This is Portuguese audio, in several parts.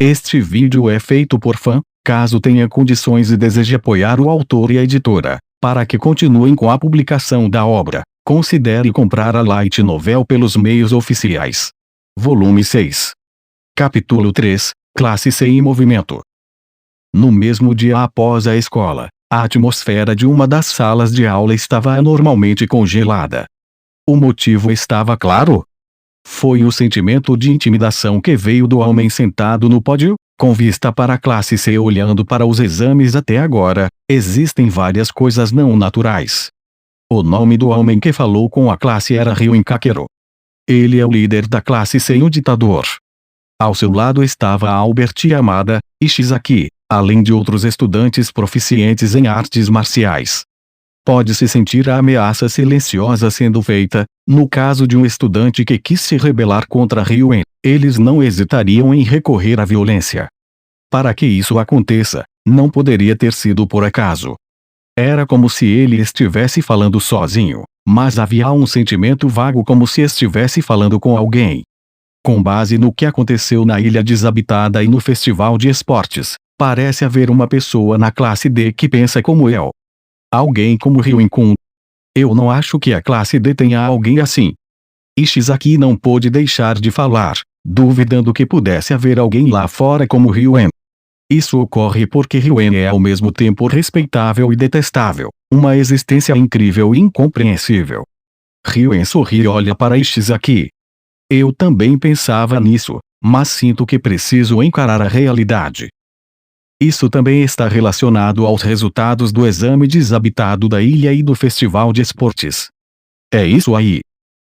Este vídeo é feito por fã. Caso tenha condições e deseje apoiar o autor e a editora, para que continuem com a publicação da obra, considere comprar a Light Novel pelos meios oficiais. Volume 6. Capítulo 3, Classe C em Movimento. No mesmo dia após a escola, a atmosfera de uma das salas de aula estava anormalmente congelada. O motivo estava claro? Foi o sentimento de intimidação que veio do homem sentado no pódio, com vista para a classe C olhando para os exames até agora. Existem várias coisas não naturais. O nome do homem que falou com a classe era Ryuen Kakeru. Ele é o líder da classe C e o ditador. Ao seu lado estava Albert Yamada, Ishizaki, além de outros estudantes proficientes em artes marciais. Pode-se sentir a ameaça silenciosa sendo feita. No caso de um estudante que quis se rebelar contra Ryuen, eles não hesitariam em recorrer à violência. Para que isso aconteça, não poderia ter sido por acaso. Era como se ele estivesse falando sozinho, mas havia um sentimento vago como se estivesse falando com alguém. Com base no que aconteceu na Ilha Desabitada e no Festival de Esportes, parece haver uma pessoa na classe D que pensa como eu. Alguém como Ryuen-kun. Eu não acho que a classe D tenha alguém assim. Ishizaki não pôde deixar de falar, duvidando que pudesse haver alguém lá fora como Ryuen. Isso ocorre porque Ryuen é ao mesmo tempo respeitável e detestável, uma existência incrível e incompreensível. Ryuen sorri e olha para Ishizaki. Eu também pensava nisso, mas sinto que preciso encarar a realidade. Isso também está relacionado aos resultados do exame desabitado da ilha e do Festival de Esportes. É isso aí.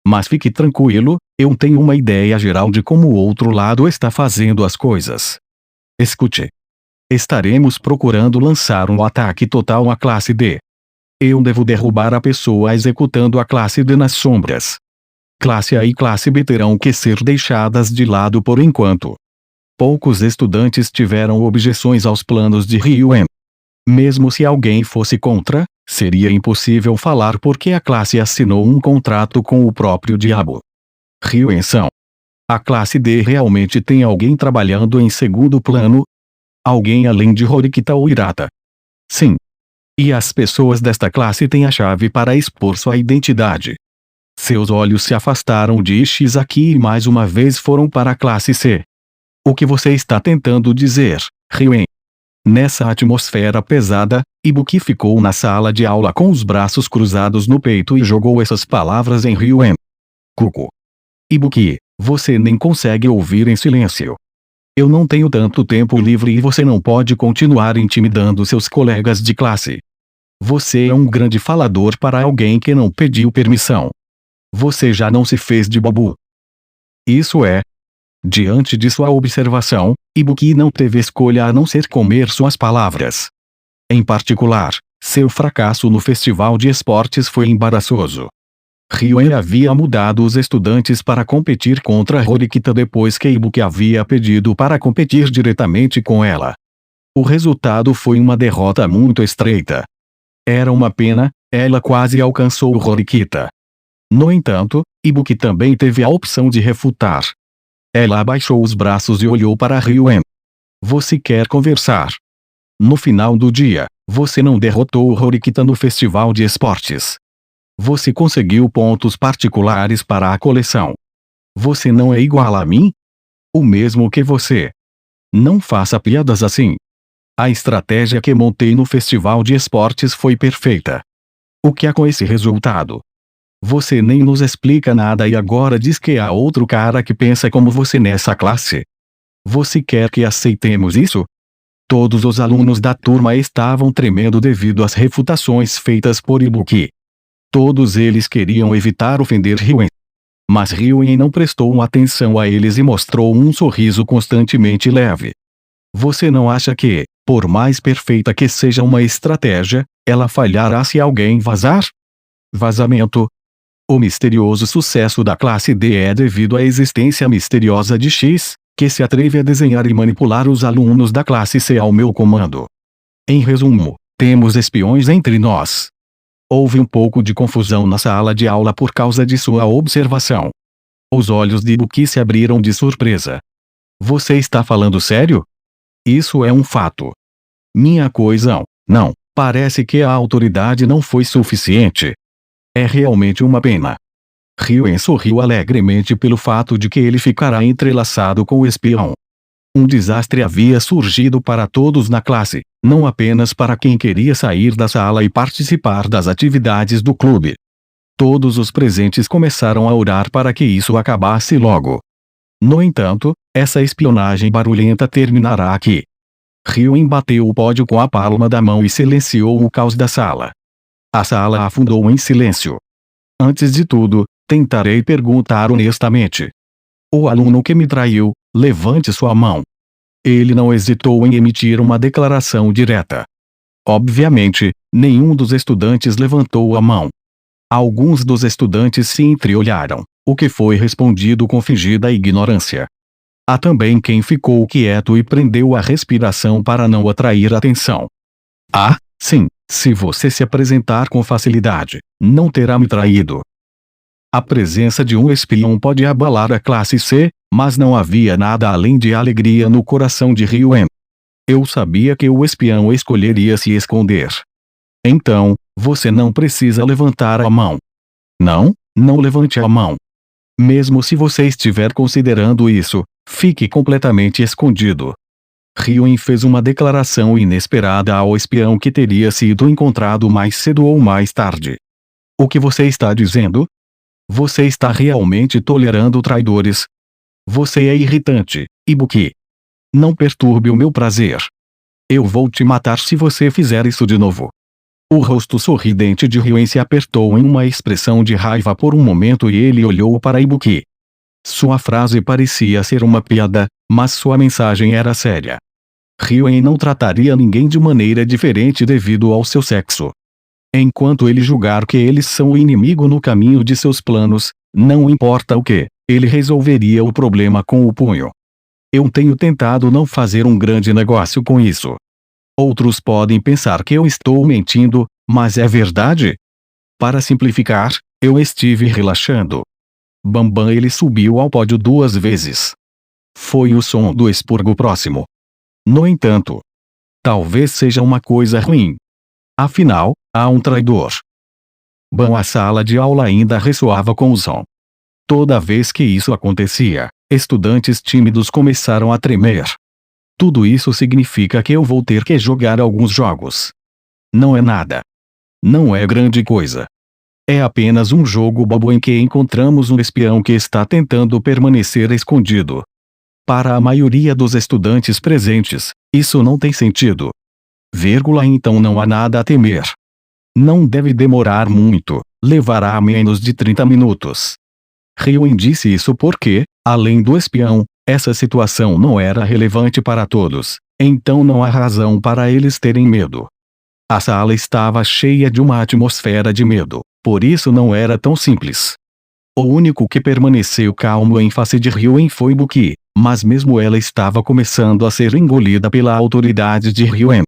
Mas fique tranquilo, eu tenho uma ideia geral de como o outro lado está fazendo as coisas. Escute. Estaremos procurando lançar um ataque total à classe D. Eu devo derrubar a pessoa executando a classe D nas sombras. Classe A e classe B terão que ser deixadas de lado por enquanto. Poucos estudantes tiveram objeções aos planos de Ryuen. Mesmo se alguém fosse contra, seria impossível falar porque a classe assinou um contrato com o próprio diabo. Ryuen-san. A classe D realmente tem alguém trabalhando em segundo plano? Alguém além de Horikita ou Hirata? Sim. E as pessoas desta classe têm a chave para expor sua identidade. Seus olhos se afastaram de Ishizaki e mais uma vez foram para a classe C. O que você está tentando dizer, Ryuen? Nessa atmosfera pesada, Ibuki ficou na sala de aula com os braços cruzados no peito e jogou essas palavras em Ryuen. Cuco. Ibuki, você nem consegue ouvir em silêncio. Eu não tenho tanto tempo livre e você não pode continuar intimidando seus colegas de classe. Você é um grande falador para alguém que não pediu permissão. Você já não se fez de bobo. Isso é. Diante de sua observação, Ibuki não teve escolha a não ser comer suas palavras. Em particular, seu fracasso no Festival de Esportes foi embaraçoso. Ryuen havia mudado os estudantes para competir contra Horikita depois que Ibuki havia pedido para competir diretamente com ela. O resultado foi uma derrota muito estreita. Era uma pena, ela quase alcançou Horikita. No entanto, Ibuki também teve a opção de refutar. Ela abaixou os braços e olhou para Ryuen. Você quer conversar? No final do dia, você não derrotou Horikita no Festival de Esportes. Você conseguiu pontos particulares para a coleção. Você não é igual a mim? O mesmo que você. Não faça piadas assim. A estratégia que montei no Festival de Esportes foi perfeita. O que há com esse resultado? Você nem nos explica nada e agora diz que há outro cara que pensa como você nessa classe. Você quer que aceitemos isso? Todos os alunos da turma estavam tremendo devido às refutações feitas por Ibuki. Todos eles queriam evitar ofender Ryuen. Mas Ryuen não prestou atenção a eles e mostrou um sorriso constantemente leve. Você não acha que, por mais perfeita que seja uma estratégia, ela falhará se alguém vazar? Vazamento. O misterioso sucesso da classe D é devido à existência misteriosa de X, que se atreve a desenhar e manipular os alunos da classe C ao meu comando. Em resumo, temos espiões entre nós. Houve um pouco de confusão na sala de aula por causa de sua observação. Os olhos de Ibuki se abriram de surpresa. Você está falando sério? Isso é um fato. Minha coisa, não. Parece que a autoridade não foi suficiente. É realmente uma pena. Ryuen sorriu alegremente pelo fato de que ele ficará entrelaçado com o espião. Um desastre havia surgido para todos na classe, não apenas para quem queria sair da sala e participar das atividades do clube. Todos os presentes começaram a orar para que isso acabasse logo. No entanto, essa espionagem barulhenta terminará aqui. Ryuen bateu o pódio com a palma da mão e silenciou o caos da sala. A sala afundou em silêncio. Antes de tudo, tentarei perguntar honestamente. O aluno que me traiu, levante sua mão. Ele não hesitou em emitir uma declaração direta. Obviamente, nenhum dos estudantes levantou a mão. Alguns dos estudantes se entreolharam, o que foi respondido com fingida ignorância. Há também quem ficou quieto e prendeu a respiração para não atrair atenção. Ah, sim, se você se apresentar com facilidade, não terá me traído. A presença de um espião pode abalar a classe C, mas não havia nada além de alegria no coração de Ryuen. Eu sabia que o espião escolheria se esconder. Então, você não precisa levantar a mão. Não, não levante a mão. Mesmo se você estiver considerando isso, fique completamente escondido. Ryuen fez uma declaração inesperada ao espião que teria sido encontrado mais cedo ou mais tarde. O que você está dizendo? Você está realmente tolerando traidores? Você é irritante, Ibuki. Não perturbe o meu prazer. Eu vou te matar se você fizer isso de novo. O rosto sorridente de Ryuen se apertou em uma expressão de raiva por um momento e ele olhou para Ibuki. Sua frase parecia ser uma piada, mas sua mensagem era séria. Ryuen não trataria ninguém de maneira diferente devido ao seu sexo. Enquanto ele julgar que eles são o inimigo no caminho de seus planos, não importa o que, ele resolveria o problema com o punho. Eu tenho tentado não fazer um grande negócio com isso. Outros podem pensar que eu estou mentindo, mas é verdade? Para simplificar, eu estive relaxando. Bambam ele subiu ao pódio 2 vezes. Foi o som do expurgo próximo. No entanto, talvez seja uma coisa ruim. Afinal, há um traidor. A sala de aula ainda ressoava com o som. Toda vez que isso acontecia, estudantes tímidos começaram a tremer. Tudo isso significa que eu vou ter que jogar alguns jogos. Não é nada. Não é grande coisa. É apenas um jogo bobo em que encontramos um espião que está tentando permanecer escondido. Para a maioria dos estudantes presentes, isso não tem sentido. Então não há nada a temer. Não deve demorar muito, levará menos de 30 minutos. Ryuen disse isso porque, além do espião, essa situação não era relevante para todos, então não há razão para eles terem medo. A sala estava cheia de uma atmosfera de medo, por isso não era tão simples. O único que permaneceu calmo em face de Ryuen foi Ibuki, mas mesmo ela estava começando a ser engolida pela autoridade de Ryuen.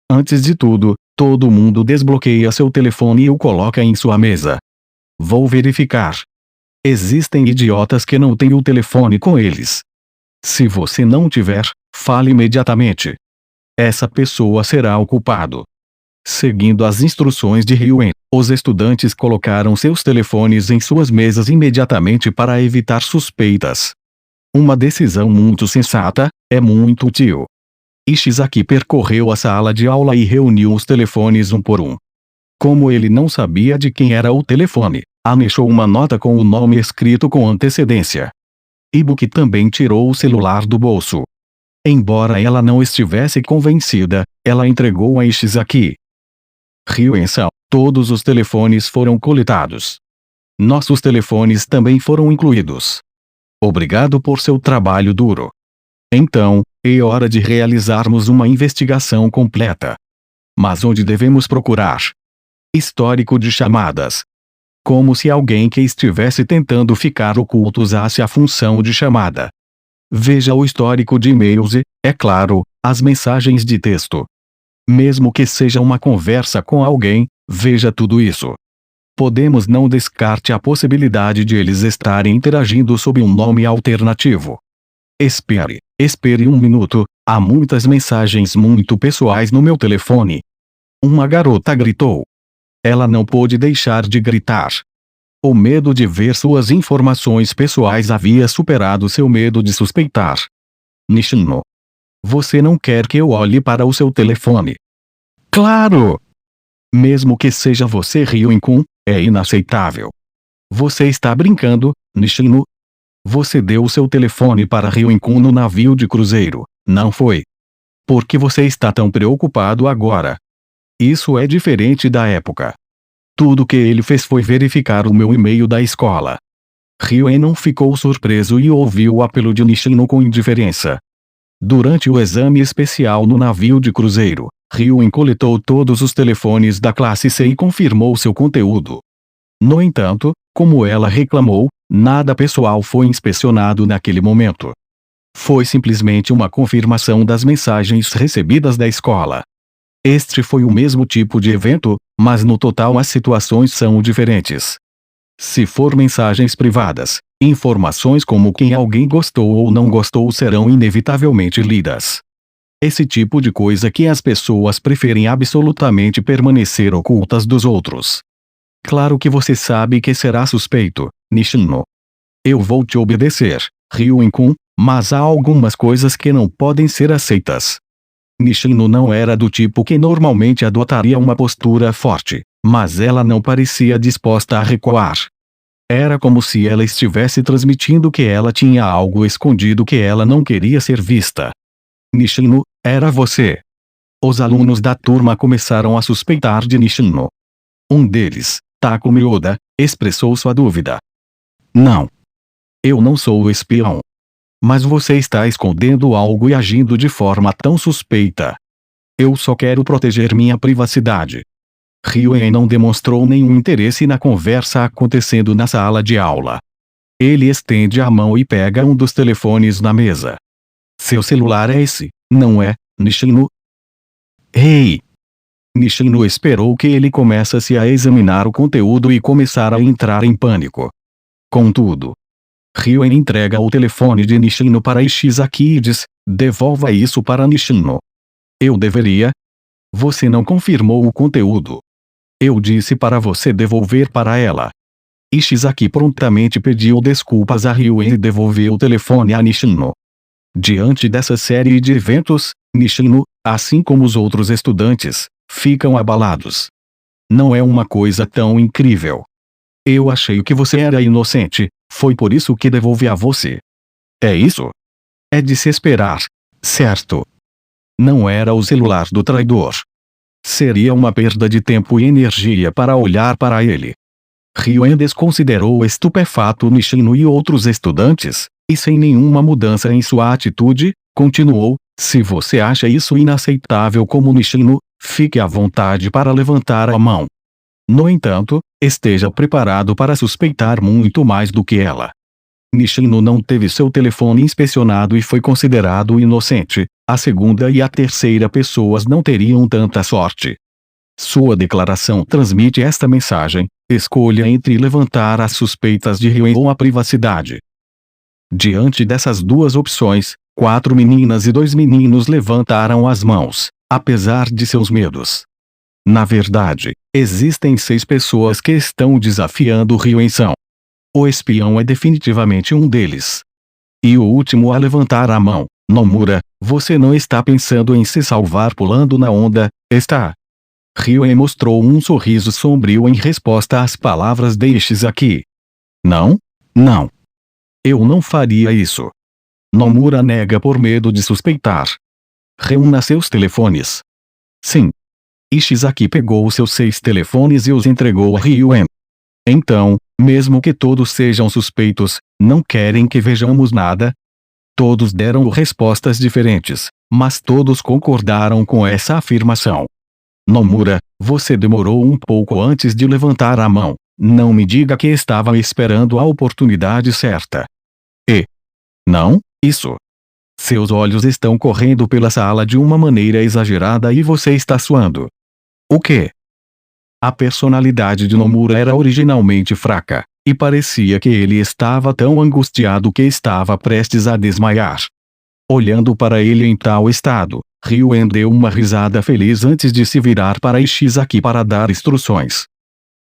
Antes de tudo, todo mundo desbloqueia seu telefone e o coloca em sua mesa. Vou verificar. Existem idiotas que não têm o telefone com eles. Se você não tiver, fale imediatamente. Essa pessoa será o culpado. Seguindo as instruções de Ryuen, os estudantes colocaram seus telefones em suas mesas imediatamente para evitar suspeitas. Uma decisão muito sensata, é muito útil. Ishizaki percorreu a sala de aula e reuniu os telefones um por um. Como ele não sabia de quem era o telefone, anexou uma nota com o nome escrito com antecedência. Ibuki também tirou o celular do bolso. Embora ela não estivesse convencida, ela entregou a Ishizaki. Ryuen-san, todos os telefones foram coletados. Nossos telefones também foram incluídos. Obrigado por seu trabalho duro. Então, é hora de realizarmos uma investigação completa. Mas onde devemos procurar? Histórico de chamadas. Como se alguém que estivesse tentando ficar oculto usasse a função de chamada. Veja o histórico de e-mails e, é claro, as mensagens de texto. Mesmo que seja uma conversa com alguém, veja tudo isso. Podemos não descarte a possibilidade de eles estarem interagindo sob um nome alternativo. Espere um minuto, há muitas mensagens muito pessoais no meu telefone. Uma garota gritou. Ela não pôde deixar de gritar. O medo de ver suas informações pessoais havia superado seu medo de suspeitar. Nishino. Você não quer que eu olhe para o seu telefone? Claro! Mesmo que seja você, Ryuen-kun, é inaceitável. Você está brincando, Nishino? Você deu o seu telefone para Ryuen-kun no navio de cruzeiro, não foi? Por que você está tão preocupado agora? Isso é diferente da época. Tudo que ele fez foi verificar o meu e-mail da escola. Ryuen não ficou surpreso e ouviu o apelo de Nishino com indiferença. Durante o exame especial no navio de cruzeiro, Ryuen coletou todos os telefones da classe C e confirmou seu conteúdo. No entanto, como ela reclamou, nada pessoal foi inspecionado naquele momento. Foi simplesmente uma confirmação das mensagens recebidas da escola. Este foi o mesmo tipo de evento, mas no total as situações são diferentes. Se for mensagens privadas, informações como quem alguém gostou ou não gostou serão inevitavelmente lidas. Esse tipo de coisa que as pessoas preferem absolutamente permanecer ocultas dos outros. Claro que você sabe que será suspeito, Nishino. Eu vou te obedecer, Ryuen-kun, mas há algumas coisas que não podem ser aceitas. Nishino não era do tipo que normalmente adotaria uma postura forte, mas ela não parecia disposta a recuar. Era como se ela estivesse transmitindo que ela tinha algo escondido que ela não queria ser vista. Nishino, era você. Os alunos da turma começaram a suspeitar de Nishino. Um deles, Takumi Oda, expressou sua dúvida. Não. Eu não sou o espião. Mas você está escondendo algo e agindo de forma tão suspeita. Eu só quero proteger minha privacidade. Ryuen não demonstrou nenhum interesse na conversa acontecendo na sala de aula. Ele estende a mão e pega um dos telefones na mesa. Seu celular é esse, não é, Nishino? Ei! Nishino esperou que ele começasse a examinar o conteúdo e começar a entrar em pânico. Contudo, Ryuen entrega o telefone de Nishino para Ishizaki e diz, devolva isso para Nishino. Eu deveria? Você não confirmou o conteúdo. Eu disse para você devolver para ela. Ishizaki prontamente pediu desculpas a Ryuen e devolveu o telefone a Nishino. Diante dessa série de eventos, Nishino, assim como os outros estudantes, ficam abalados. Não é uma coisa tão incrível. Eu achei que você era inocente, foi por isso que devolvi a você. É isso? É de se esperar, certo? Não era o celular do traidor. Seria uma perda de tempo e energia para olhar para ele. Ryuen desconsiderou estupefato Nishino e outros estudantes, e sem nenhuma mudança em sua atitude, continuou, se você acha isso inaceitável como Nishino, fique à vontade para levantar a mão. No entanto, esteja preparado para suspeitar muito mais do que ela. Nishino não teve seu telefone inspecionado e foi considerado inocente. A segunda e a terceira pessoas não teriam tanta sorte. Sua declaração transmite esta mensagem: escolha entre levantar as suspeitas de Ryuen ou a privacidade. Diante dessas duas opções, 4 meninas e 2 meninos levantaram as mãos, apesar de seus medos. Na verdade, existem 6 pessoas que estão desafiando Ryuen-san. O espião é definitivamente um deles. E o último a levantar a mão, Nomura, você não está pensando em se salvar pulando na onda, está? Ryuen mostrou um sorriso sombrio em resposta às palavras de Ishizaki. Não? Não. Eu não faria isso. Nomura nega por medo de suspeitar. Reúna seus telefones. Sim. Ishizaki pegou seus 6 telefones e os entregou a Ryuen. Então, mesmo que todos sejam suspeitos, não querem que vejamos nada? Todos deram respostas diferentes, mas todos concordaram com essa afirmação. Nomura, você demorou um pouco antes de levantar a mão. Não me diga que estava esperando a oportunidade certa. E? Não, isso. Seus olhos estão correndo pela sala de uma maneira exagerada e você está suando. O quê? A personalidade de Nomura era originalmente fraca. e parecia que ele estava tão angustiado que estava prestes a desmaiar. Olhando para ele em tal estado, Ryuen deu uma risada feliz antes de se virar para Ishizaki para dar instruções.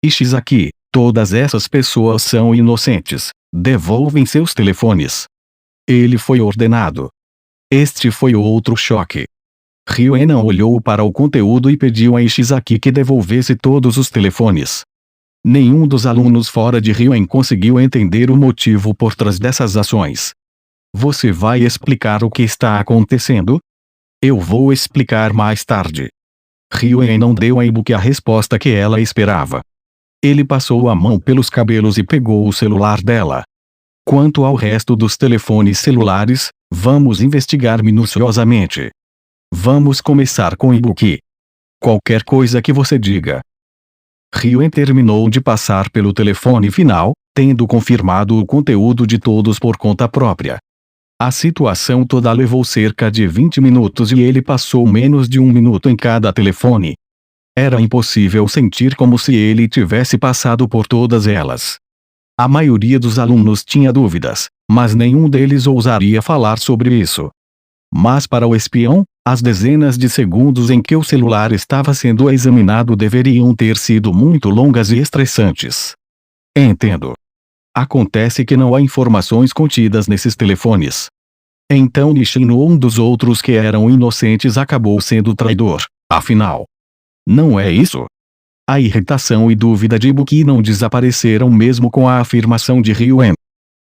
Ishizaki, todas essas pessoas são inocentes. Devolvem seus telefones. Ele foi ordenado. Este foi outro choque. Ryuen não olhou para o conteúdo e pediu a Ishizaki que devolvesse todos os telefones. Nenhum dos alunos fora de Ryuen conseguiu entender o motivo por trás dessas ações. Você vai explicar o que está acontecendo? Eu vou explicar mais tarde. Ryuen não deu a Ibuki a resposta que ela esperava. Ele passou a mão pelos cabelos e pegou o celular dela. Quanto ao resto dos telefones celulares, vamos investigar minuciosamente. Vamos começar com Ibuki. Qualquer coisa que você diga. Ryuen terminou de passar pelo telefone final, tendo confirmado o conteúdo de todos por conta própria. A situação toda levou cerca de 20 minutos e ele passou menos de 1 minuto em cada telefone. Era impossível sentir como se ele tivesse passado por todas elas. A maioria dos alunos tinha dúvidas, mas nenhum deles ousaria falar sobre isso. Mas para o espião, as dezenas de segundos em que o celular estava sendo examinado deveriam ter sido muito longas e estressantes. Entendo. Acontece que não há informações contidas nesses telefones. Então Nishino, um dos outros que eram inocentes, acabou sendo traidor, afinal. Não é isso? A irritação e dúvida de Ibuki não desapareceram mesmo com a afirmação de Ryuen.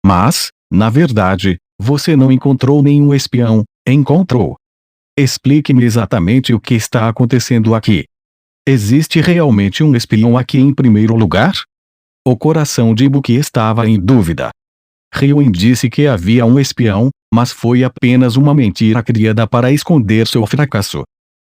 Mas, na verdade, você não encontrou nenhum espião, encontrou. Explique-me exatamente o que está acontecendo aqui. Existe realmente um espião aqui em primeiro lugar? O coração de Ibuki estava em dúvida. Ryuen disse que havia um espião, mas foi apenas uma mentira criada para esconder seu fracasso.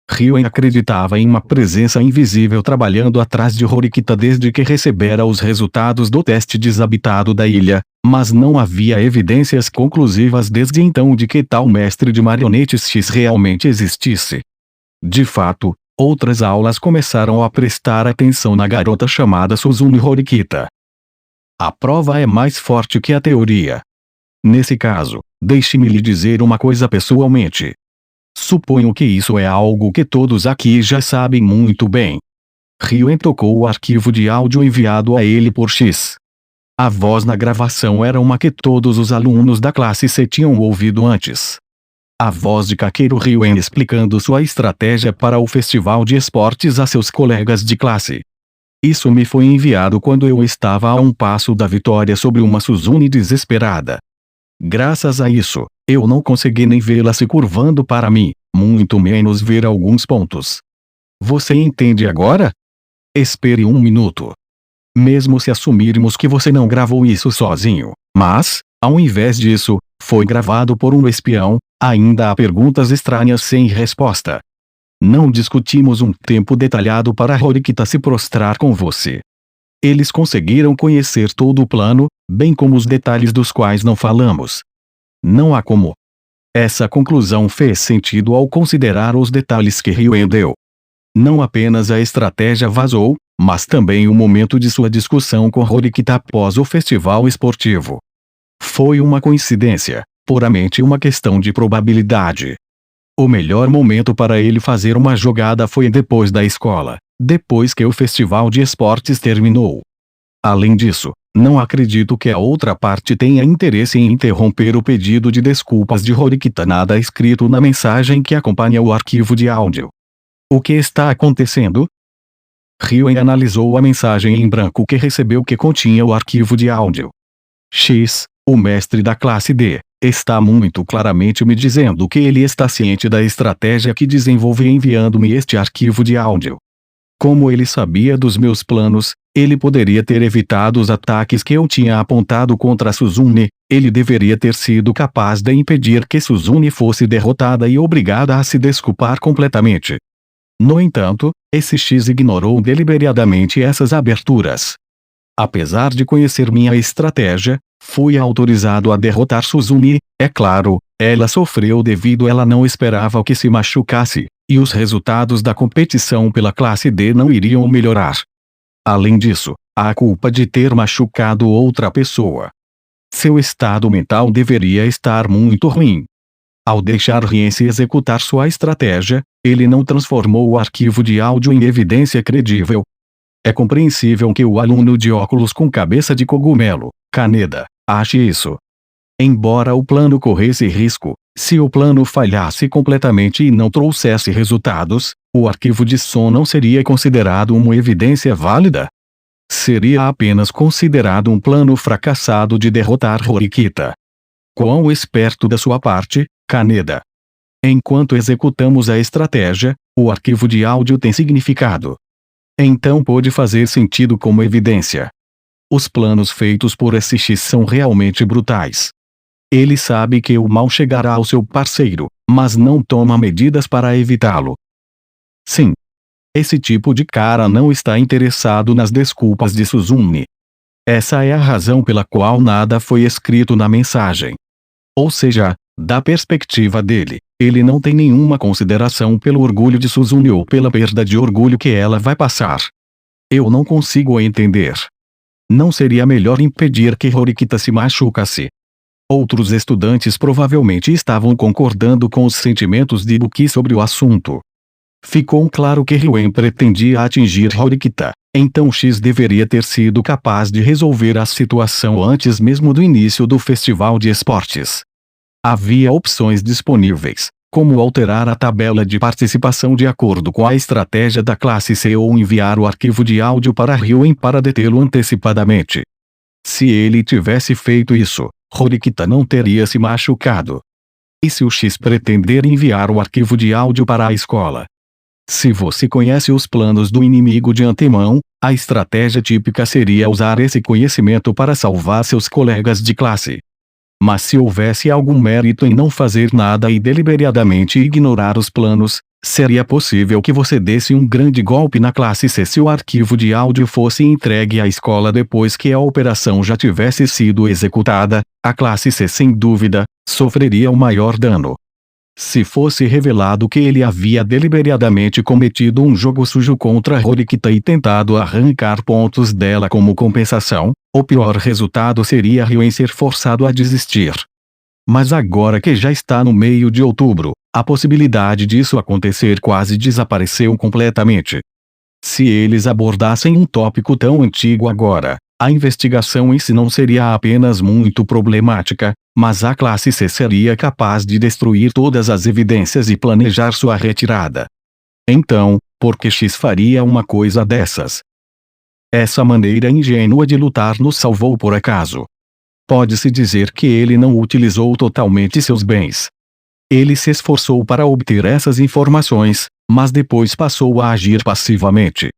Ryuen acreditava em uma presença invisível trabalhando atrás de Horikita desde que recebera os resultados do teste desabitado da ilha, mas não havia evidências conclusivas desde então de que tal mestre de marionetes X realmente existisse. De fato, outras aulas começaram a prestar atenção na garota chamada Suzune Horikita. A prova é mais forte que a teoria. Nesse caso, deixe-me lhe dizer uma coisa pessoalmente. Suponho que isso é algo que todos aqui já sabem muito bem. Ryuen tocou o arquivo de áudio enviado a ele por X. A voz na gravação era uma que todos os alunos da classe C tinham ouvido antes. A voz de Kakeru Ryuen explicando sua estratégia para o festival de esportes a seus colegas de classe. Isso me foi enviado quando eu estava a um passo da vitória sobre uma Suzune desesperada. Graças a isso, eu não consegui nem vê-la se curvando para mim, muito menos ver alguns pontos. Você entende agora? Espere 1 minuto. Mesmo se assumirmos que você não gravou isso sozinho, mas, ao invés disso, foi gravado por um espião, ainda há perguntas estranhas sem resposta. Não discutimos um tempo detalhado para Horikita se prostrar com você. Eles conseguiram conhecer todo o plano, bem como os detalhes dos quais não falamos. Não há como. Essa conclusão fez sentido ao considerar os detalhes que Ryuen deu. Não apenas a estratégia vazou, mas também o momento de sua discussão com Horikita após o festival esportivo. Foi uma coincidência, puramente uma questão de probabilidade. O melhor momento para ele fazer uma jogada foi depois da escola, depois que o festival de esportes terminou. Além disso, não acredito que a outra parte tenha interesse em interromper o pedido de desculpas de Horikita. Nada escrito na mensagem que acompanha o arquivo de áudio. O que está acontecendo? Ryuen analisou a mensagem em branco que recebeu que continha o arquivo de áudio. X, o mestre da classe D, está muito claramente me dizendo que ele está ciente da estratégia que desenvolvi enviando-me este arquivo de áudio. Como ele sabia dos meus planos, ele poderia ter evitado os ataques que eu tinha apontado contra Suzune, ele deveria ter sido capaz de impedir que Suzune fosse derrotada e obrigada a se desculpar completamente. No entanto, esse X ignorou deliberadamente essas aberturas. Apesar de conhecer minha estratégia, fui autorizado a derrotar Suzune, é claro, ela sofreu devido ela não esperava que se machucasse, e os resultados da competição pela classe D não iriam melhorar. Além disso, a culpa de ter machucado outra pessoa. Seu estado mental deveria estar muito ruim. Ao deixar Rienzi executar sua estratégia, ele não transformou o arquivo de áudio em evidência credível. É compreensível que o aluno de óculos com cabeça de cogumelo, Kaneda, ache isso. Embora o plano corresse risco, se o plano falhasse completamente e não trouxesse resultados, o arquivo de som não seria considerado uma evidência válida. Seria apenas considerado um plano fracassado de derrotar Horikita. Quão esperto da sua parte, Kaneda. Enquanto executamos a estratégia, o arquivo de áudio tem significado. Então pode fazer sentido como evidência. Os planos feitos por SX são realmente brutais. Ele sabe que o mal chegará ao seu parceiro, mas não toma medidas para evitá-lo. Sim. Esse tipo de cara não está interessado nas desculpas de Suzumi. Essa é a razão pela qual nada foi escrito na mensagem. Ou seja, da perspectiva dele, ele não tem nenhuma consideração pelo orgulho de Suzumi ou pela perda de orgulho que ela vai passar. Eu não consigo entender. Não seria melhor impedir que Horikita se machucasse? Outros estudantes provavelmente estavam concordando com os sentimentos de Buki sobre o assunto. Ficou claro que Ryuen pretendia atingir Horikita, então X deveria ter sido capaz de resolver a situação antes mesmo do início do festival de esportes. Havia opções disponíveis, como alterar a tabela de participação de acordo com a estratégia da classe C ou enviar o arquivo de áudio para Ryuen para detê-lo antecipadamente. Se ele tivesse feito isso, Horikita não teria se machucado. E se o X pretender enviar o arquivo de áudio para a escola? Se você conhece os planos do inimigo de antemão, a estratégia típica seria usar esse conhecimento para salvar seus colegas de classe. Mas se houvesse algum mérito em não fazer nada e deliberadamente ignorar os planos, seria possível que você desse um grande golpe na classe C se o arquivo de áudio fosse entregue à escola depois que a operação já tivesse sido executada. A classe C sem dúvida sofreria o maior dano. Se fosse revelado que ele havia deliberadamente cometido um jogo sujo contra Horikita e tentado arrancar pontos dela como compensação, o pior resultado seria Ryuen ser forçado a desistir. Mas agora que já está no meio de outubro, a possibilidade disso acontecer quase desapareceu completamente. Se eles abordassem um tópico tão antigo agora, a investigação em si não seria apenas muito problemática, mas a classe C seria capaz de destruir todas as evidências e planejar sua retirada. Então, por que X faria uma coisa dessas? Essa maneira ingênua de lutar nos salvou por acaso. Pode-se dizer que ele não utilizou totalmente seus bens. Ele se esforçou para obter essas informações, mas depois passou a agir passivamente.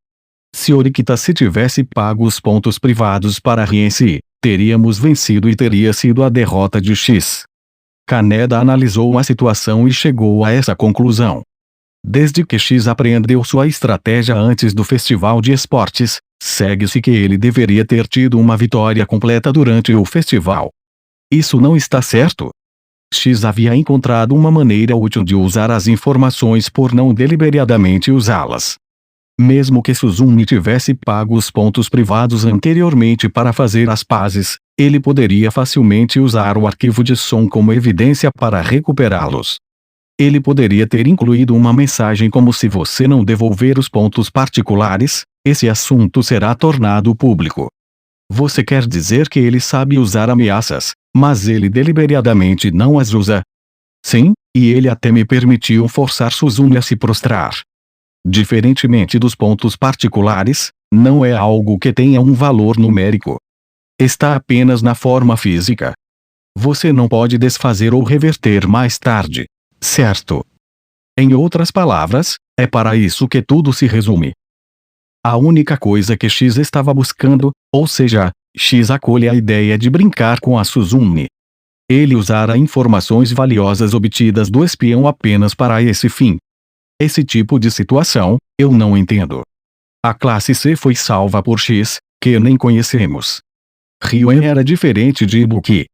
Se Horikita se tivesse pago os pontos privados para Rienzi, teríamos vencido e teria sido a derrota de X. Kaneda analisou a situação e chegou a essa conclusão. Desde que X apreendeu sua estratégia antes do festival de esportes, segue-se que ele deveria ter tido uma vitória completa durante o festival. Isso não está certo? X havia encontrado uma maneira útil de usar as informações por não deliberadamente usá-las. Mesmo que Suzumi tivesse pago os pontos privados anteriormente para fazer as pazes, ele poderia facilmente usar o arquivo de som como evidência para recuperá-los. Ele poderia ter incluído uma mensagem como: se você não devolver os pontos particulares, esse assunto será tornado público. Você quer dizer que ele sabe usar ameaças, mas ele deliberadamente não as usa? Sim, e ele até me permitiu forçar Suzumi a se prostrar. Diferentemente dos pontos particulares, não é algo que tenha um valor numérico. Está apenas na forma física. Você não pode desfazer ou reverter mais tarde, certo? Em outras palavras, é para isso que tudo se resume. A única coisa que X estava buscando, ou seja, X acolhe a ideia de brincar com a Suzumi. Ele usara informações valiosas obtidas do espião apenas para esse fim. Esse tipo de situação, eu não entendo. A classe C foi salva por X, que nem conhecemos. Ryuen era diferente de Ibuki.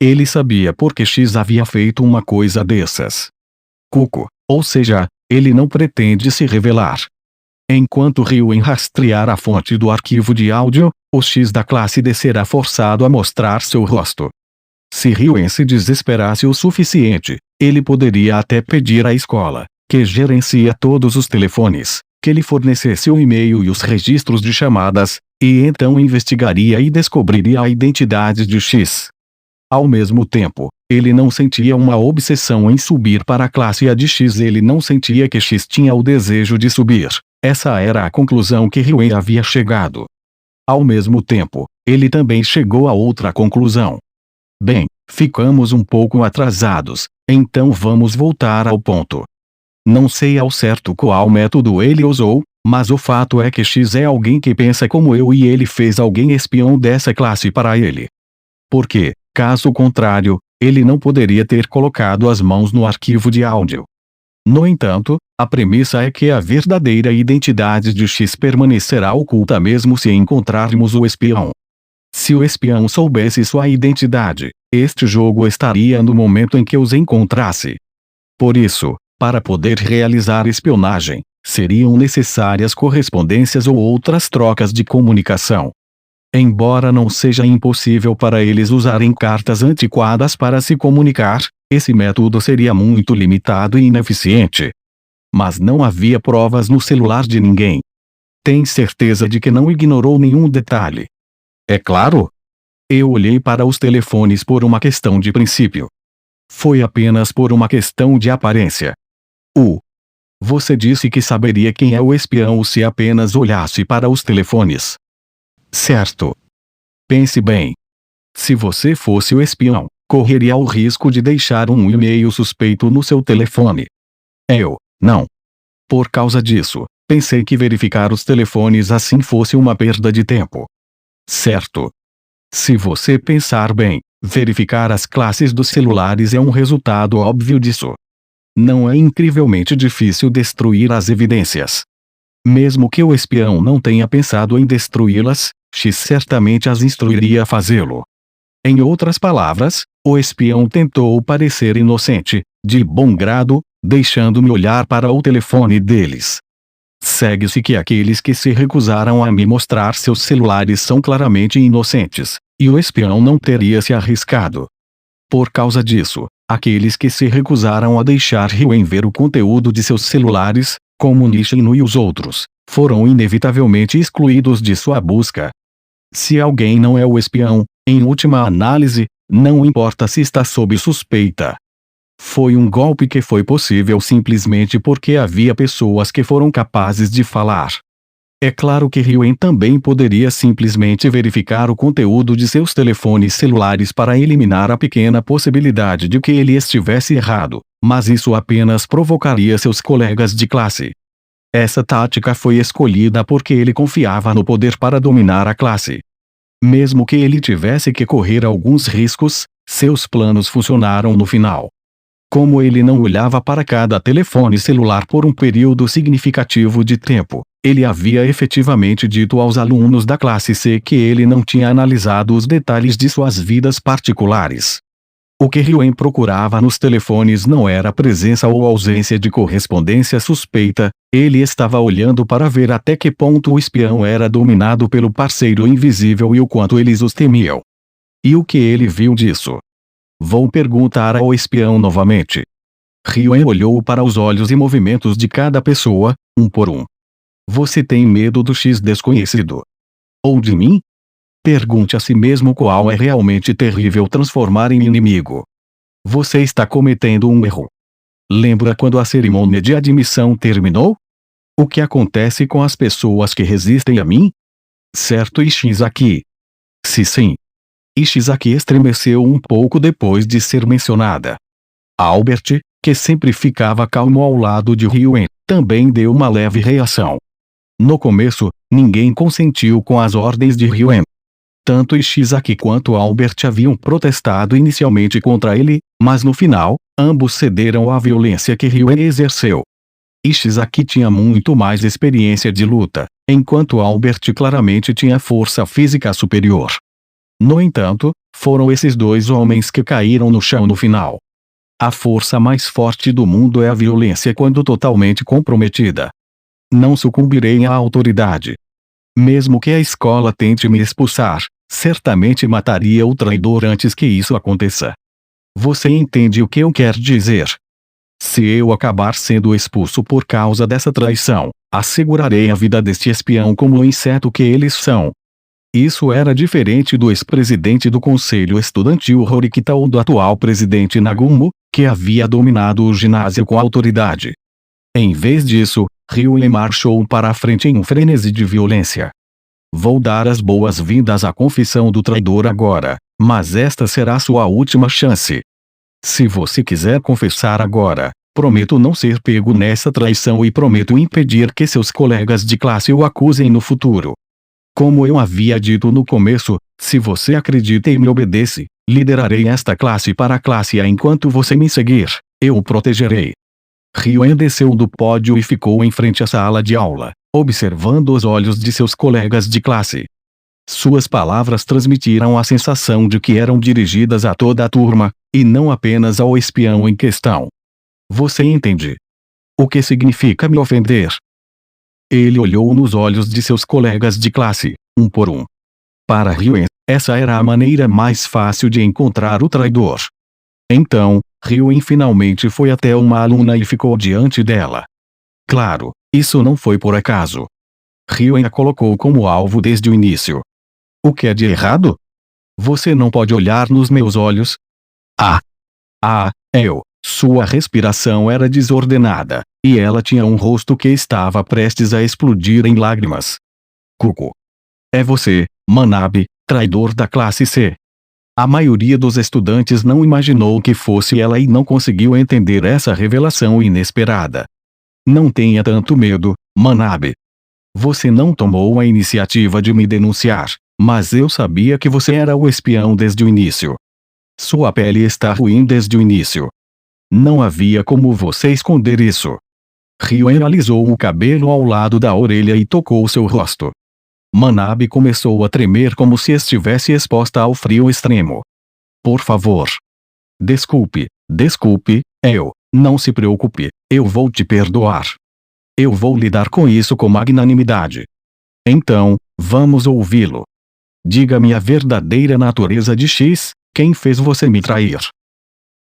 Ele sabia por que X havia feito uma coisa dessas. Cuco, ou seja, ele não pretende se revelar. Enquanto Ryuen rastrear a fonte do arquivo de áudio, o X da classe D será forçado a mostrar seu rosto. Se Ryuen se desesperasse o suficiente, ele poderia até pedir à escola, que gerencia todos os telefones, que lhe fornecesse o e-mail e os registros de chamadas, e então investigaria e descobriria a identidade de X. Ao mesmo tempo, ele não sentia uma obsessão em subir para a classe A de X. Ele não sentia que X tinha o desejo de subir. Essa era a conclusão que Ryuen havia chegado. Ao mesmo tempo, ele também chegou a outra conclusão. Bem, ficamos um pouco atrasados, então vamos voltar ao ponto. Não sei ao certo qual método ele usou, mas o fato é que X é alguém que pensa como eu e ele fez alguém espião dessa classe para ele. Porque, caso contrário, ele não poderia ter colocado as mãos no arquivo de áudio. No entanto, a premissa é que a verdadeira identidade de X permanecerá oculta mesmo se encontrarmos o espião. Se o espião soubesse sua identidade, este jogo estaria no momento em que os encontrasse. Por isso, para poder realizar espionagem, seriam necessárias correspondências ou outras trocas de comunicação. Embora não seja impossível para eles usarem cartas antiquadas para se comunicar, esse método seria muito limitado e ineficiente. Mas não havia provas no celular de ninguém. Tem certeza de que não ignorou nenhum detalhe? É claro. Eu olhei para os telefones por uma questão de princípio. Foi apenas por uma questão de aparência. Você disse que saberia quem é o espião se apenas olhasse para os telefones. Certo. Pense bem. Se você fosse o espião, correria o risco de deixar um e-mail suspeito no seu telefone. Eu, não. Por causa disso, pensei que verificar os telefones assim fosse uma perda de tempo. Certo. Se você pensar bem, verificar as classes dos celulares é um resultado óbvio disso. Não é incrivelmente difícil destruir as evidências. Mesmo que o espião não tenha pensado em destruí-las, X certamente as instruiria a fazê-lo. Em outras palavras, o espião tentou parecer inocente, de bom grado, deixando-me olhar para o telefone deles. Segue-se que aqueles que se recusaram a me mostrar seus celulares são claramente inocentes, e o espião não teria se arriscado. Por causa disso, aqueles que se recusaram a deixar Ryuen ver o conteúdo de seus celulares, como Nishino e os outros, foram inevitavelmente excluídos de sua busca. Se alguém não é o espião, em última análise, não importa se está sob suspeita. Foi um golpe que foi possível simplesmente porque havia pessoas que foram capazes de falar. É claro que Ryuen também poderia simplesmente verificar o conteúdo de seus telefones celulares para eliminar a pequena possibilidade de que ele estivesse errado, mas isso apenas provocaria seus colegas de classe. Essa tática foi escolhida porque ele confiava no poder para dominar a classe. Mesmo que ele tivesse que correr alguns riscos, seus planos funcionaram no final. Como ele não olhava para cada telefone celular por um período significativo de tempo, ele havia efetivamente dito aos alunos da classe C que ele não tinha analisado os detalhes de suas vidas particulares. O que Ryuen procurava nos telefones não era a presença ou ausência de correspondência suspeita, ele estava olhando para ver até que ponto o espião era dominado pelo parceiro invisível e o quanto eles os temiam. E o que ele viu disso? Vou perguntar ao espião novamente. Ryuen olhou para os olhos e movimentos de cada pessoa, um por um. Você tem medo do X desconhecido? Ou de mim? Pergunte a si mesmo qual é realmente terrível transformar em inimigo. Você está cometendo um erro. Lembra quando a cerimônia de admissão terminou? O que acontece com as pessoas que resistem a mim? Certo Ishizaki? Se sim. Ishizaki estremeceu um pouco depois de ser mencionada. Albert, que sempre ficava calmo ao lado de Ryuen, também deu uma leve reação. No começo, ninguém consentiu com as ordens de Ryuen. Tanto Ishizaki quanto Albert haviam protestado inicialmente contra ele, mas no final, ambos cederam à violência que Ryuen exerceu. Ishizaki tinha muito mais experiência de luta, enquanto Albert claramente tinha força física superior. No entanto, foram esses dois homens que caíram no chão no final. A força mais forte do mundo é a violência quando totalmente comprometida. Não sucumbirei à autoridade. Mesmo que a escola tente me expulsar, certamente mataria o traidor antes que isso aconteça. Você entende o que eu quero dizer? Se eu acabar sendo expulso por causa dessa traição, assegurarei a vida deste espião como o inseto que eles são. Isso era diferente do ex-presidente do conselho estudantil Rory Kita ou do atual presidente Nagumo, que havia dominado o ginásio com autoridade. Em vez disso, Ryuen marchou para a frente em um frenesi de violência. Vou dar as boas-vindas à confissão do traidor agora, mas esta será sua última chance. Se você quiser confessar agora, prometo não ser pego nessa traição e prometo impedir que seus colegas de classe o acusem no futuro. Como eu havia dito no começo, se você acredita e me obedece, liderarei esta classe para a classe A enquanto você me seguir, eu o protegerei. Ryuen desceu do pódio e ficou em frente à sala de aula, observando os olhos de seus colegas de classe. Suas palavras transmitiram a sensação de que eram dirigidas a toda a turma, e não apenas ao espião em questão. Você entende? O que significa me ofender? Ele olhou nos olhos de seus colegas de classe, um por um. Para Ryuen, essa era a maneira mais fácil de encontrar o traidor. Então, Ryuen finalmente foi até uma aluna e ficou diante dela. Claro, isso não foi por acaso. Ryuen a colocou como alvo desde o início. O que é de errado? Você não pode olhar nos meus olhos? Eu. Sua respiração era desordenada, e ela tinha um rosto que estava prestes a explodir em lágrimas. Cuco. É você, Manabe, traidor da classe C. A maioria dos estudantes não imaginou que fosse ela e não conseguiu entender essa revelação inesperada. Não tenha tanto medo, Manabe. Você não tomou a iniciativa de me denunciar, mas eu sabia que você era o espião desde o início. Sua pele está ruim desde o início. Não havia como você esconder isso. Ryuen alisou o cabelo ao lado da orelha e tocou seu rosto. Manabe começou a tremer como se estivesse exposta ao frio extremo. Por favor. Desculpe, eu. Não se preocupe, eu vou te perdoar. Eu vou lidar com isso com magnanimidade. Então, vamos ouvi-lo. Diga-me a verdadeira natureza de X, quem fez você me trair?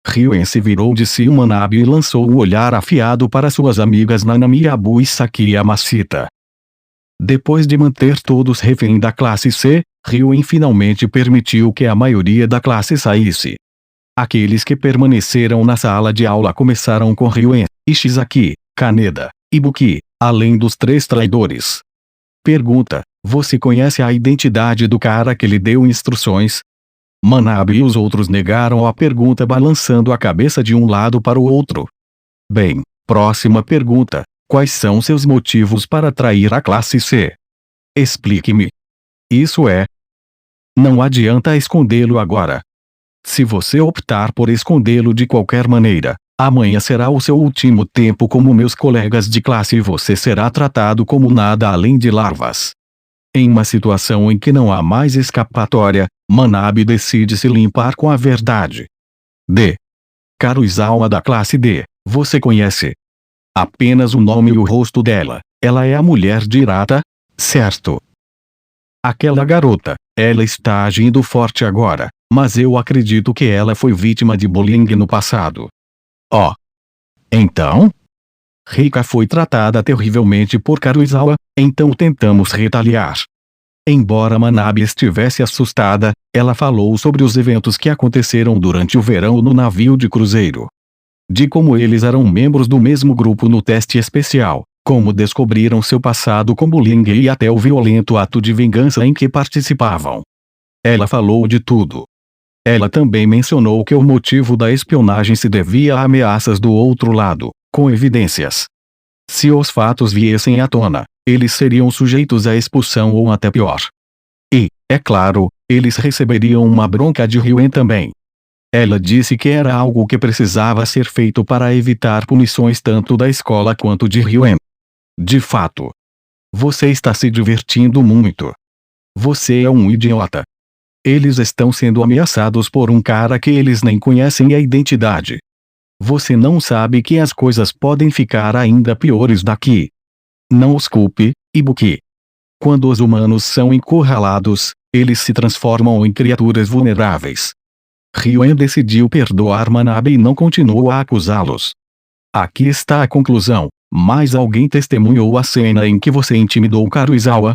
Ryuen se virou de si Manabe e lançou o olhar afiado para suas amigas Nanami Abu e Saki Yamashita. Depois de manter todos refém da classe C, Ryuen finalmente permitiu que a maioria da classe saísse. Aqueles que permaneceram na sala de aula começaram com Ryuen, Ishizaki, Kaneda, Ibuki, além dos 3 traidores. Pergunta: você conhece a identidade do cara que lhe deu instruções? Manabe e os outros negaram a pergunta balançando a cabeça de um lado para o outro. Bem, próxima pergunta: quais são seus motivos para trair a classe C? Explique-me. Isso é. Não adianta escondê-lo agora. Se você optar por escondê-lo de qualquer maneira, amanhã será o seu último tempo como meus colegas de classe e você será tratado como nada além de larvas. Em uma situação em que não há mais escapatória, Manabe decide se limpar com a verdade. D. Karuizawa da classe D, você conhece? Apenas o nome e o rosto dela. Ela é a mulher de Hirata, certo? Aquela garota, ela está agindo forte agora, mas eu acredito que ela foi vítima de bullying no passado. Oh. Então? Rika foi tratada terrivelmente por Karuizawa, então tentamos retaliar. Embora Manabe estivesse assustada, ela falou sobre os eventos que aconteceram durante o verão no navio de cruzeiro. De como eles eram membros do mesmo grupo no teste especial, como descobriram seu passado com bullying e até o violento ato de vingança em que participavam. Ela falou de tudo. Ela também mencionou que o motivo da espionagem se devia a ameaças do outro lado, com evidências. Se os fatos viessem à tona, eles seriam sujeitos à expulsão ou até pior. E, é claro, eles receberiam uma bronca de Ryuen também. Ela disse que era algo que precisava ser feito para evitar punições tanto da escola quanto de Ryuen. De fato. Você está se divertindo muito. Você é um idiota. Eles estão sendo ameaçados por um cara que eles nem conhecem a identidade. Você não sabe que as coisas podem ficar ainda piores daqui. Não os culpe, Ibuki. Quando os humanos são encurralados, eles se transformam em criaturas vulneráveis. Ryuen decidiu perdoar Manabe e não continuou a acusá-los. Aqui está a conclusão. Mas alguém testemunhou a cena em que você intimidou Karuizawa?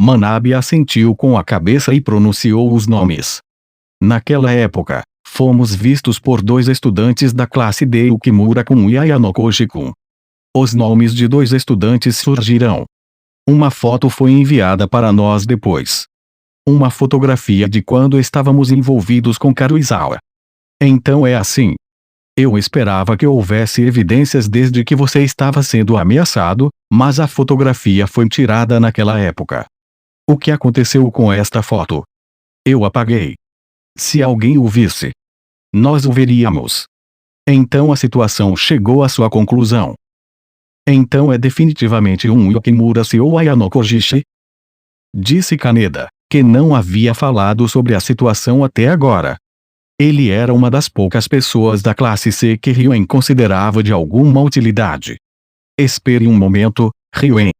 Manabe assentiu com a cabeça e pronunciou os nomes. Naquela época, fomos vistos por 2 estudantes da classe D Ukimura com Yayanokoji-kun. Os nomes de 2 estudantes surgirão. Uma foto foi enviada para nós depois. Uma fotografia de quando estávamos envolvidos com Karuizawa. Então é assim. Eu esperava que houvesse evidências desde que você estava sendo ameaçado, mas a fotografia foi tirada naquela época. O que aconteceu com esta foto? Eu apaguei. Se alguém o visse, nós o veríamos. Então a situação chegou à sua conclusão. Então é definitivamente um Yukimura Seo Ayanokojishi? Disse Kaneda, que não havia falado sobre a situação até agora. Ele era uma das poucas pessoas da classe C que Ryuen considerava de alguma utilidade. Espere um momento, Ryuen.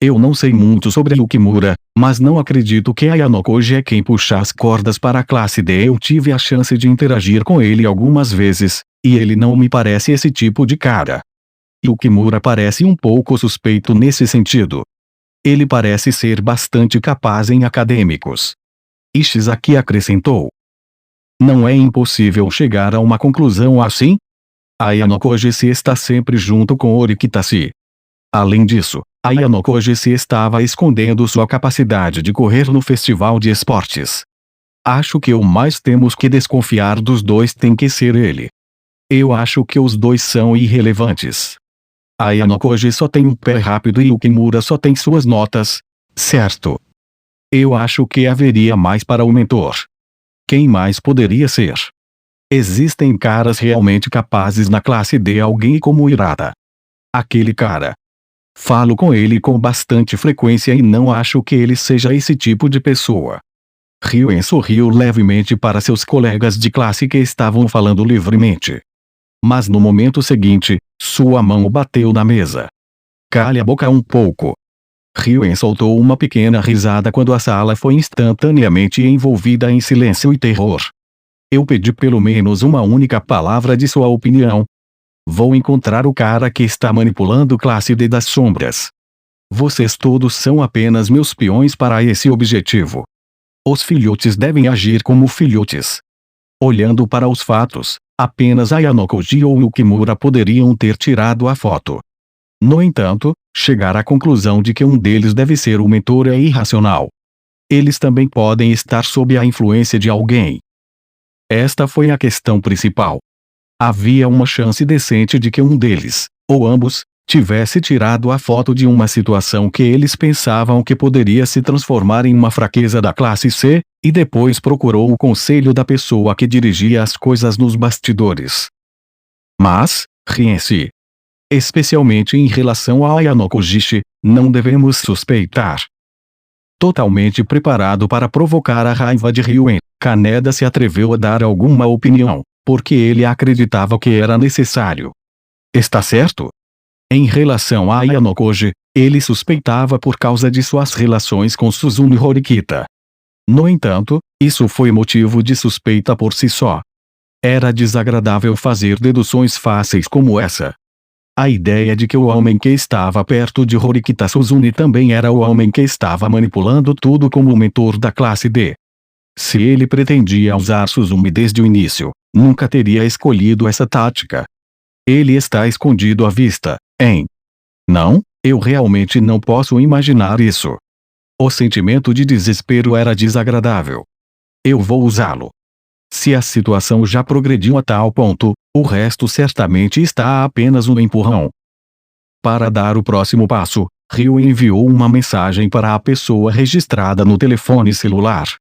Eu não sei muito sobre Yukimura, mas não acredito que Ayanokoji é quem puxa as cordas para a classe D. Eu tive a chance de interagir com ele algumas vezes, e ele não me parece esse tipo de cara. Yukimura parece um pouco suspeito nesse sentido. Ele parece ser bastante capaz em acadêmicos. Ishizaki acrescentou. Não é impossível chegar a uma conclusão assim? Ayanokoji-se está sempre junto com Orikitashi. Além disso, Ayanokoji-se estava escondendo sua capacidade de correr no festival de esportes. Acho que o mais temos que desconfiar dos 2 tem que ser ele. Eu acho que os 2 são irrelevantes. Ayanokoji só tem um pé rápido e Yukimura só tem suas notas, certo? Eu acho que haveria mais para o mentor. Quem mais poderia ser? Existem caras realmente capazes na classe D, alguém como Hirata. Aquele cara. Falo com ele com bastante frequência e não acho que ele seja esse tipo de pessoa. Ryuen sorriu levemente para seus colegas de classe que estavam falando livremente. Mas no momento seguinte, sua mão bateu na mesa. Cale a boca um pouco. Ryuen soltou uma pequena risada quando a sala foi instantaneamente envolvida em silêncio e terror. Eu pedi pelo menos uma única palavra de sua opinião. Vou encontrar o cara que está manipulando classe D das sombras. Vocês todos são apenas meus peões para esse objetivo. Os filhotes devem agir como filhotes. Olhando para os fatos, apenas Ayanokoji ou Yukimura poderiam ter tirado a foto. No entanto, chegar à conclusão de que um deles deve ser o mentor é irracional. Eles também podem estar sob a influência de alguém. Esta foi a questão principal. Havia uma chance decente de que um deles, ou ambos, tivesse tirado a foto de uma situação que eles pensavam que poderia se transformar em uma fraqueza da classe C, e depois procurou o conselho da pessoa que dirigia as coisas nos bastidores. Mas, riem-se. Especialmente em relação a Ayanokoji, não devemos suspeitar. Totalmente preparado para provocar a raiva de Ryuen, Kaneda se atreveu a dar alguma opinião, porque ele acreditava que era necessário. Está certo? Em relação a Ayanokoji, ele suspeitava por causa de suas relações com Suzumi Horikita. No entanto, isso foi motivo de suspeita por si só. Era desagradável fazer deduções fáceis como essa. A ideia de que o homem que estava perto de Horikita Suzumi também era o homem que estava manipulando tudo como o mentor da classe D. Se ele pretendia usar Suzumi desde o início, nunca teria escolhido essa tática. Ele está escondido à vista, hein? Não, eu realmente não posso imaginar isso. O sentimento de desespero era desagradável. Eu vou usá-lo. Se a situação já progrediu a tal ponto, o resto certamente está a apenas um empurrão. Para dar o próximo passo, Ryu enviou uma mensagem para a pessoa registrada no telefone celular.